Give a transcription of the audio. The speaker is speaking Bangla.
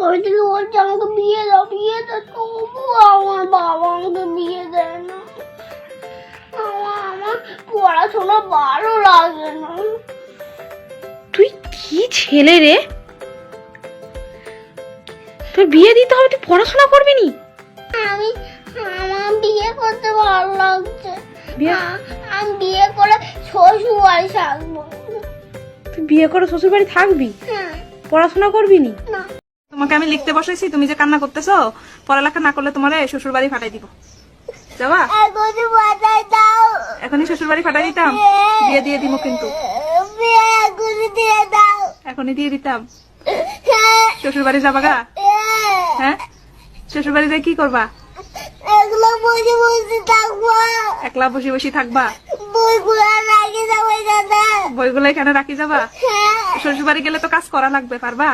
কবে থেকে বলছে আমাকে বিয়ে দাও তবু আমার বাবা আমাকে বিয়ে দেয় না। আমার পড়াশোনা ভালো লাগে না। তুই কি ছেলে রে, তোর বিয়ে দিতে হবে, তুই পড়াশোনা করবি নি? আমার বিয়ে করতে ভালো লাগছে। বিয়ে? আমি বিয়ে করে শ্বশুর বাড়ি থাকবো। তুই বিয়ে করে শ্বশুর বাড়ি থাকবি, হ্যাঁ। পড়াশোনা করবি নি? না। তোমাকে আমি লিখতে বসাইছি, তুমি যে কান্না করতেছো, পড়ালেখা না করলে তোমার শ্বশুর বাড়ি ফাটাই দিব। যাবা? এখনই বাজায় দাও। এখনই শ্বশুর বাড়ি ফাটাই দিতাম, বিয়ে দিয়ে দিব কিন্তু। বিয়ে এখনই দিয়ে দাও। এখনই দিয়ে দিতাম। হ্যাঁ। শ্বশুর বাড়ি যাবা গা? হ্যাঁ, শ্বশুর বাড়ি যাই কি করবা? এগুলো বসে বসে থাকবো। একলা বসে বসে থাকবা? বইগুলো রাখি যাবো এখানে। বইগুলো এখানে রাখি যাবা? হ্যাঁ। শ্বশুর বাড়ি গেলে তো কাজ করা লাগবে, পারবা?